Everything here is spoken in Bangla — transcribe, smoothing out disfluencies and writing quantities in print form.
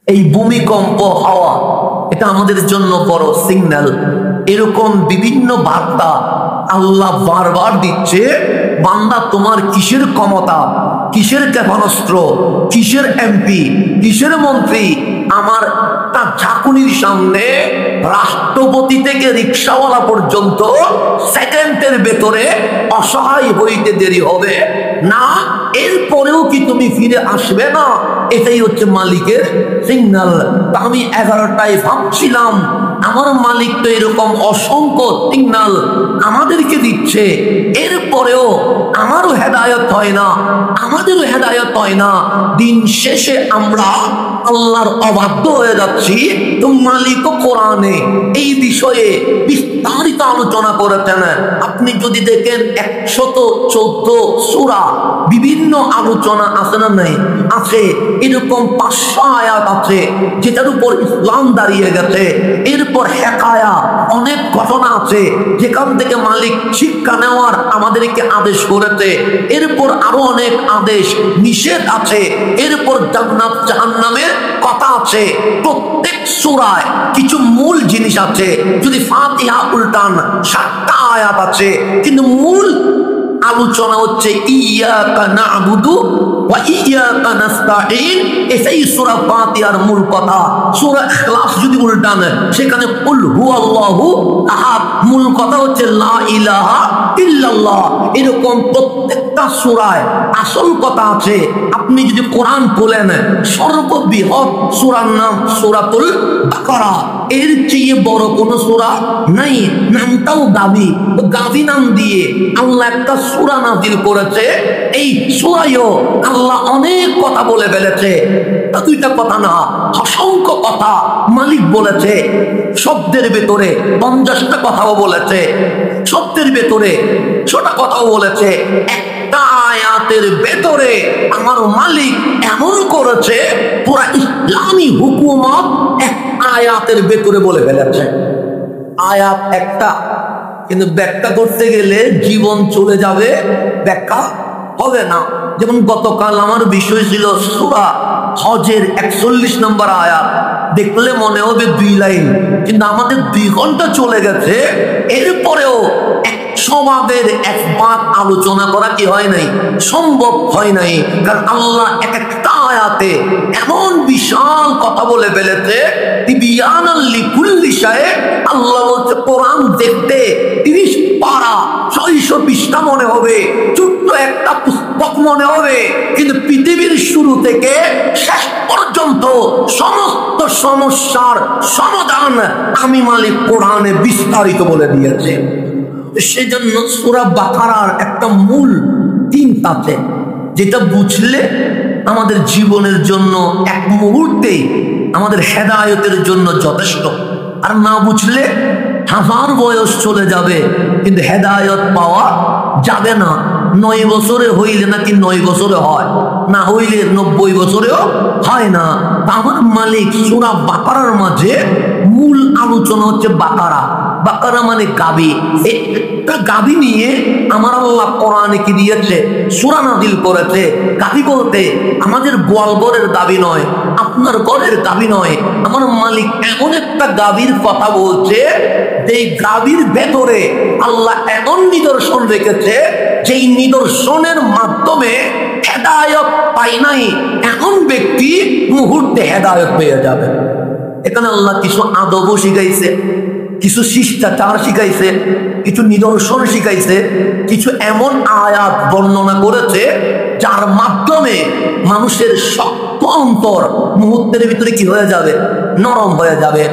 এই ভূমিকম্প হওয়া এটা আমাদের জন্য বড় সিগন্যাল। এরকম বিভিন্ন বার্তা আল্লাহ বারবার দিচ্ছে, বান্দা তোমার কিসের ক্ষমতা, কিসের ক্ষেপণাস্ত্র, কিসের এমপি, কিসের মন্ত্রী, আমার তার ঝাঁকুনির সামনে রাষ্ট্রপতি থেকে রিক্সাওয়ালা পর্যন্ত সেকেন্ডের ভেতরে অসহায় হইতে দেরি হবে না, এরপরেও কি তুমি ফিরে আসবে না? এটাই হচ্ছে মালিকের সিগন্যাল। আমি 11টায় ভাবছিলাম আমার মালিক তো এরকম অসংখ্য সিগন্যাল আমাদেরকে দিচ্ছে, এরপরেও আমারও হেদায়ত হয় না, আমাদেরও হেদায়ত হয় না। দিন শেষে আমরা আল্লাহর অবাধ্য হয়ে যাচ্ছি। তো মালিকও কোরআনে এই বিষয়ে বিস্তারিত আলোচনা করেছেন। আপনি যদি দেখেন 114 সূরা বিভিন্ন আলোচনা আছে না নাই? আছে। এরকম 500 আয়াত আছে যেটার উপর ইসলাম দাঁড়িয়ে গেছে। এরপর হেকায়া অনেক ঘটনা আছে যেখান থেকে মালিক শিক্ষা নেওয়ার আমাদেরকে আদেশ করেছে। এরপর আরো অনেক আদেশ নিষেধ আছে। এরপর জান্নাত জাহান্নামের কথা আছে। প্রত্যেক সূরায় কিছু মূল জিনিস আছে। যদি ফাতিহা উল্টান 7টা আয়াত আছে, কিন্তু মূল আলোচনা হচ্ছে ইয়াকা না'বুদু ওয়া ইয়াকা নাস্তাঈন। এটাই সূরা ফাতিহার মূল কথা। সূরা ইখলাস যদি উল্টান, সেখানে কুল হুয়াল্লাহু আহাদ, মূল কথা হচ্ছে লা ইলাহা ইল্লাল্লাহ। এরকম প্রত্যেকটা সূরায় আসল কথা আছে। আপনি যদি কোরআন বলেন, সর্ববৃহৎ সূরার নাম সূরাতুল বাকারা, এর চেয়ে বড় কোন সূরা নাই। নামটাও গাবি, গাবি নাম দিয়ে আল্লাহ একটা সূরা নাযিল করেছে। এই সূরায়ও আল্লাহ অনেক কথা বলে ফেলেছে। তা দুইটা কথা না, অসংখ্য কথা মালিক বলেছে। শব্দের ভেতরে 50টা কথাও বলেছে, শব্দের ভেতরে 6টা কথাও বলেছে। একটা আয়াতের ভেতরে আমার মালিক এমন করেছে, পুরা ইসলামী হুকুমত এক আয়াতের ভেতরে বলে ফেলেছে। আয়াত একটা, কিন্তু ব্যাখ্যা করতে গেলে জীবন চলে যাবে, ব্যাখ্যা হবে না। যেমন গতকাল আমার বিষয় ছিল সূরা হজের 41 নম্বর আয়াত। দেখলে মনে হবে 2 লাইন, কিন্তু আমাদের 2 ঘন্টা চলে গেছে। এরপরেও সমাবের একবার আলোচনা করা কি হয় নাই, সম্ভব হয় নাই। কারণ আল্লাহ এক একটা আয়াতে এমন বিশাল কথা বলে ফেলেছে। তিবিয়ানাল লিকুল্লি শাই। আল্লাহ বলছে কোরআন দেখতে 30 পারা 600 পৃষ্ঠা মনে হবে, ছোট্ট একটা পুস্তক মনে হবে, কিন্তু পৃথিবীর শুরু থেকে শেষ পর্যন্ত সমস্ত সমস্যার সমাধান আমি মালিক কোরআনে বিস্তারিত বলে দিয়েছে। সেজন্য সূরা বাকারার একটা মূল থিম আছে, যেটা বুঝলে আমাদের জীবনের জন্য এক মুহূর্তেই আমাদের হেদায়েতের জন্য যথেষ্ট। আর না বুঝলে 1000 বয়স চলে যাবে, কিন্তু হেদায়েত পাওয়া যাবে না। 9 বছরে হইলে নাকি 9 বছরে হয়, না হইলে 90 বছরেও হয় না। আমার মালিক সূরা বাকারার মাঝে মূল আলোচনা হচ্ছে বাকারা। বাকারা মানে গাবি। একটা গাবি নিয়ে আমার আল্লাহ কোরআনে কি দিয়েছে, সূরা নাযিল করেছে। গাবি বলতে আমাদের গোয়ালঘরের গাবি নয়, আপনার ঘরের গাবি নয়। আমার মালিক এমন একটা গাবির কথা বলছে, এই গাবির ভেতরে আল্লাহ এমন নিদর্শন রেখেছে, যেই নিদর্শনের মাধ্যমে হেদায়েত পায় নাই এমন ব্যক্তি মুহূর্তে হেদায়েত পেয়ে যাবে। এখানে আল্লাহ কিছু আদবও শিখাইছে, কিছু শিষ্টাচার শিখাইছে, কিছু নিদর্শন শিখাইছে, কিছু এমন আয়াত বর্ণনা করেছে যার মাধ্যমে মানুষের শক্ত অন্তর মুহূর্তের ভিতরে কি হয়ে যাবে, নরম হয়ে যাবে।